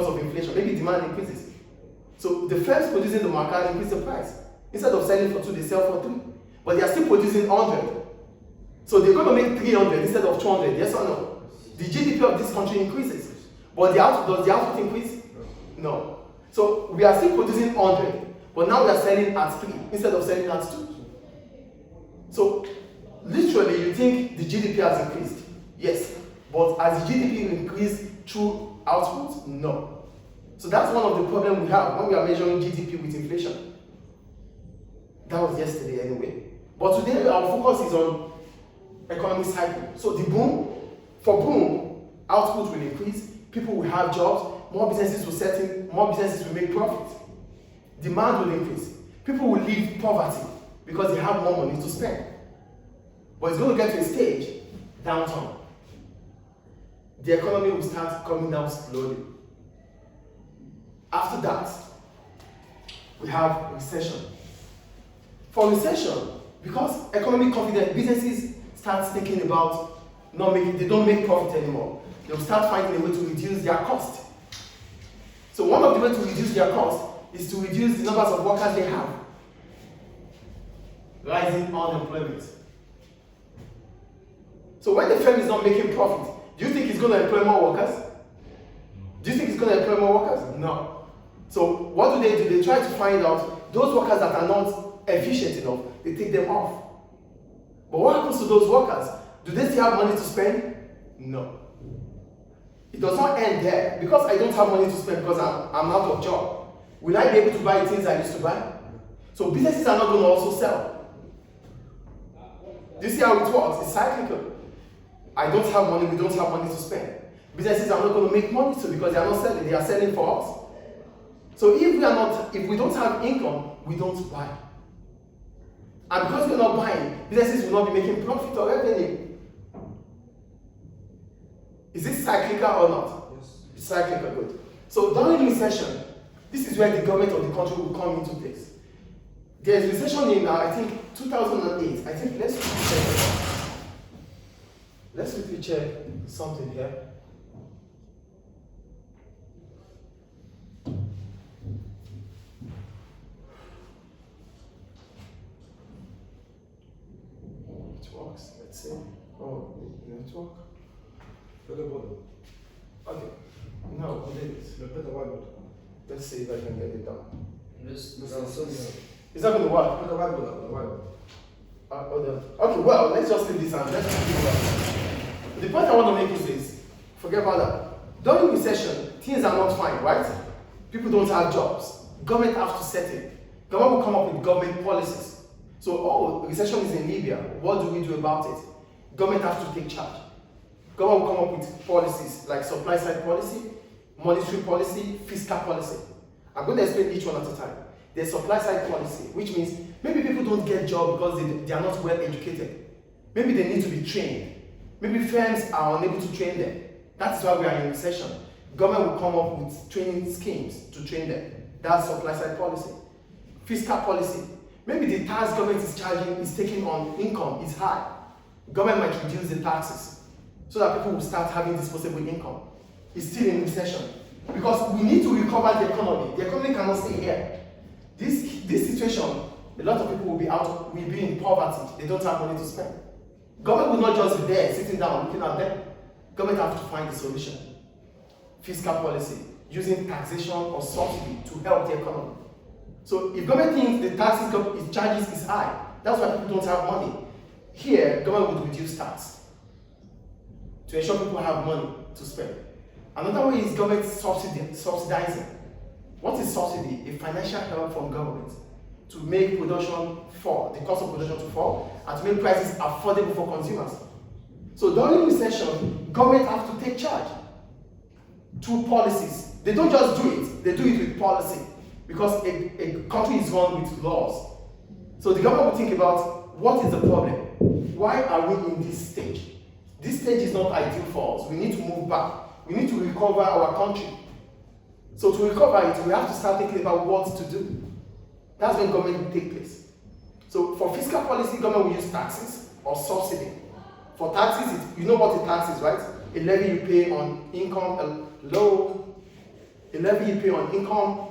of inflation, maybe demand increases. So the firms producing the market increase the price. Instead of selling for 2, they sell for 3. But they are still producing 100. So they're going to make 300 instead of 200, yes or no? The GDP of this country increases. But does the output increase? No. So we are still producing 100, but now we are selling at 3 instead of selling at 2. So literally you think the GDP has increased. Yes. But has the GDP increased through output? No. So that's one of the problems we have when we are measuring GDP with inflation. That was yesterday anyway. But today our focus is on economic cycle. So the boom, output will increase, people will have jobs, more businesses will set in, more businesses will make profit. Demand will increase. People will leave poverty because they have more money to spend. But it's going to get to a stage, downturn. The economy will start coming down slowly. After that, we have recession. For recession, because economic confidence, businesses start thinking about they don't make profit anymore. They'll start finding a way to reduce their cost. So one of the ways to reduce their cost is to reduce the numbers of workers they have. Rising unemployment. So when the firm is not making profit, do you think it's going to employ more workers? Do you think it's going to employ more workers? No. So what do? They try to find out those workers that are not efficient enough, they take them off. But what happens to those workers? Do they still have money to spend? No. It does not end there. Because I don't have money to spend because I'm out of job, will I be able to buy things I used to buy? So businesses are not going to also sell. Do you see how it works? It's cyclical. I don't have money, we don't have money to spend. Businesses are not going to make money too because they are not selling, they are selling for us. So if we don't have income, we don't buy. And because we're not buying, businesses will not be making profit or revenue. Is this cyclical or not? Yes. It's cyclical, good. So during recession, this is where the government of the country will come into place. There is recession in, I think, 2008. I think, let's quickly check something here. It works, let's see. Oh, network. Okay. No, we did it. Let's see if I can get it done. It's not going to work. Okay, well, let's just leave this and let's continue. The point I want to make is this. Forget about that. During recession, things are not fine, right? People don't have jobs. Government has to set it. Government will come up with government policies. So, recession is in Libya. What do we do about it? Government has to take charge. Government will come up with policies like supply side policy, monetary policy, fiscal policy. I'm going to explain each one at a time. There's supply side policy, which means maybe people don't get jobs because they are not well educated. Maybe they need to be trained. Maybe firms are unable to train them. That's why we are in recession. Government will come up with training schemes to train them. That's supply side policy. Fiscal policy. Maybe the tax government is taking on income is high. Government might reduce the taxes so that people will start having disposable income. It's still in recession. Because we need to recover the economy. The economy cannot stay here. This situation, a lot of people will be in poverty. They don't have money to spend. Government will not just be there sitting down looking at them. Government have to find a solution. Fiscal policy, using taxation or subsidy to help the economy. So if government thinks the taxes it charges is high, that's why people don't have money. Here, government would reduce tax to ensure people have money to spend. Another way is government subsidizing. What is subsidy? A financial help from government to make production fall, the cost of production to fall, and to make prices affordable for consumers. So during recession, government have to take charge through policies. They don't just do it, they do it with policy. Because a country is run with laws. So the government will think about what is the problem? Why are we in this stage? This stage is not ideal for us. We need to move back. We need to recover our country. So to recover it, we have to start thinking about what to do. That's when government will take place. So for fiscal policy, government will use taxes or subsidy. For taxes, you know what a tax is, right? A levy you pay on income, A levy you pay on income,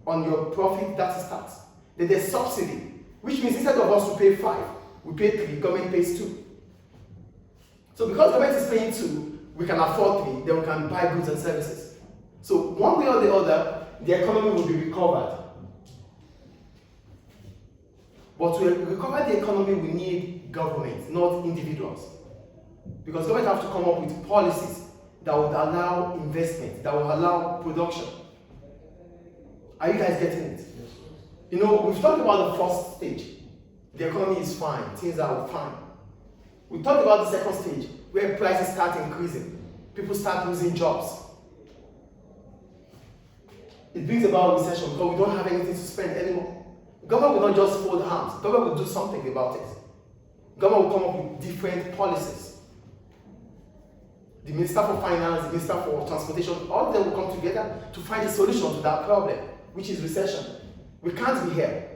on your profit, that is tax. Then there's subsidy, which means instead of us to pay 5, we pay 3, government pays 2. So because government is paying 2, we can afford 3, then we can buy goods and services. So one way or the other, the economy will be recovered. But to recover the economy, we need government, not individuals. Because government have to come up with policies that would allow investment, that will allow production. Are you guys getting it? Yes. You know, we've talked about the first stage. The economy is fine, things are fine. We talked about the second stage, where prices start increasing. People start losing jobs. It brings about recession because we don't have anything to spend anymore. Government will not just fold hands. Government will do something about it. Government will come up with different policies. The Minister for Finance, the Minister for Transportation, all of them will come together to find a solution to that problem, which is recession. We can't be here.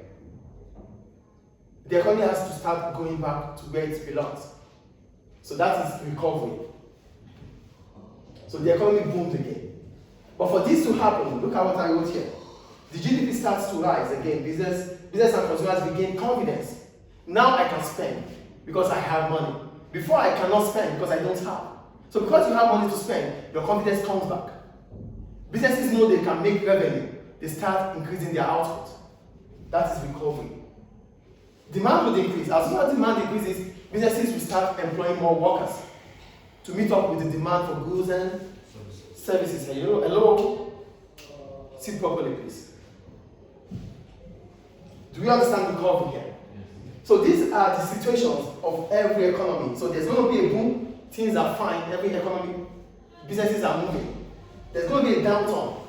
The economy has to start going back to where it belongs. So that is recovery. So the economy boomed again. But for this to happen, look at what I wrote here. The GDP starts to rise again. Business and consumers regain confidence. Now I can spend because I have money. Before I cannot spend because I don't have. So because you have money to spend, your confidence comes back. Businesses know they can make revenue. They start increasing their output. That is recovery. Demand will increase. As soon as demand increases, businesses will start employing more workers to meet up with the demand for goods and services. Hello? Sit properly, please. Do we understand recovery here? So these are the situations of every economy. So there's going to be a boom, things are fine, every economy, businesses are moving. There's going to be a downturn.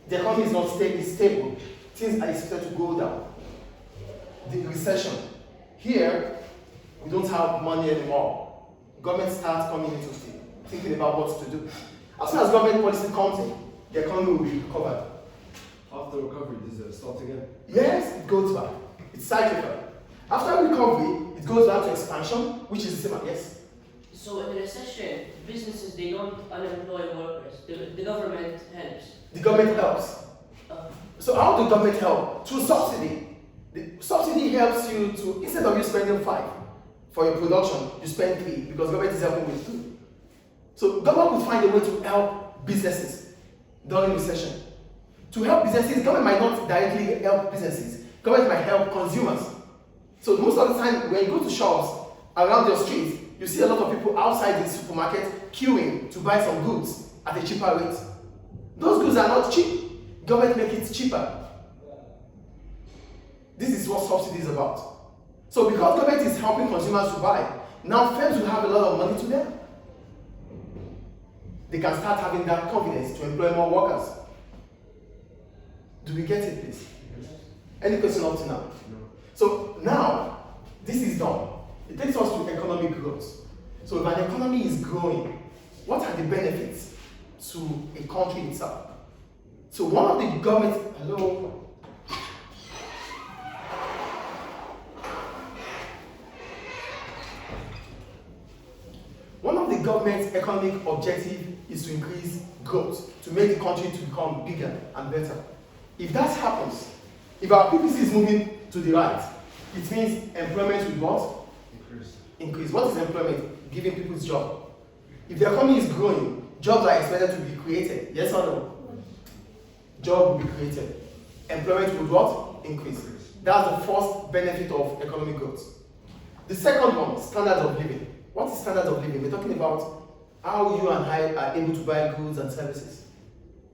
The economy is not stable. Things are expected to go down. The recession. Here, we don't have money anymore. Government starts coming into thinking about what to do. As soon as government policy comes in, the economy will be recovered. After recovery, does it start again? Yes, it goes back. It's cyclical. After recovery, it goes back to expansion, which is the same. Yes? So in recession, businesses, they don't unemploy workers. The government helps. The government helps. So how do government help? Through subsidy. The subsidy helps you to, instead of you spending 5 for your production, you spend 3 because government is helping with 2. So government will find a way to help businesses during recession. To help businesses, government might not directly help businesses. Government might help consumers. So most of the time, when you go to shops around your street, you see a lot of people outside the supermarket queuing to buy some goods at a cheaper rate. Those goods are not cheap. Government make it cheaper. This is what subsidy is about. So because government is helping consumers to buy, now firms will have a lot of money to them. They can start having that confidence to employ more workers. Do we get it, please? Any question up to now? No. So now, this is done. It takes us to economic growth. So if an economy is growing, what are the benefits to a country itself? So one of the government, one of the government's economic objective is to increase growth, to make the country to become bigger and better. If that happens, if our PPC is moving to the right, it means employment will what? Increase. What is employment? Giving people jobs. If the economy is growing, jobs are expected to be created. Yes or no? Job will be created. Employment will what? Increase. That's the first benefit of economic growth. The second one, standards of living. What is standards of living? We're talking about how you and I are able to buy goods and services.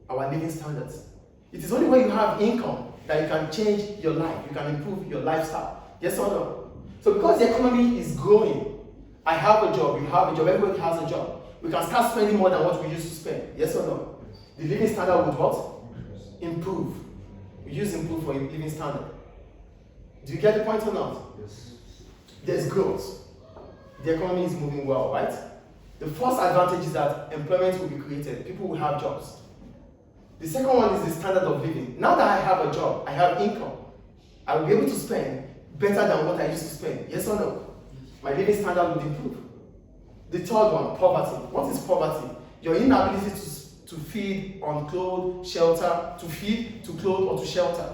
Our living standards. It is only when you have income that you can change your life, you can improve your lifestyle. Yes or no? So because the economy is growing, I have a job, you have a job, everybody has a job. We can start spending more than what we used to spend. Yes or no? The living standard would what? Improve. We use improve for living standard. Do you get the point or not? Yes. There's growth. The economy is moving well, right? The first advantage is that employment will be created. People will have jobs. The second one is the standard of living. Now that I have a job, I have income, I will be able to spend better than what I used to spend. Yes or no? My living standard will improve. The third one, poverty. What is poverty? Your inability to feed, on clothe, shelter, to feed, to clothe, or to shelter.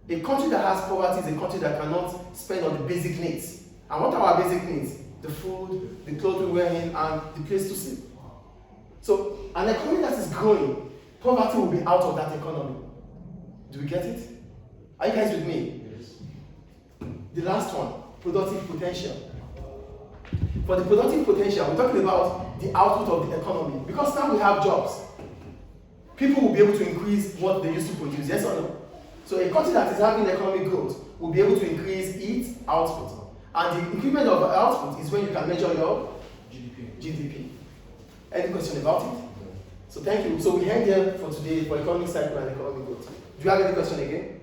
A country that has poverty is a country that cannot spend on the basic needs. And what are our basic needs? The food, the clothes we wear in, and the place to sleep. So, an economy that is growing, poverty will be out of that economy. Do we get it? Are you guys with me? Yes. The last one, productive potential. For the productive potential, we're talking about the output of the economy. Because now we have jobs. People will be able to increase what they used to produce, yes or no? So a country that is having economic growth will be able to increase its output. And the increment of output is when you can measure your GDP. Any question about it? So thank you. So we end here for today for economic cycle and economic growth. Do you have any question again?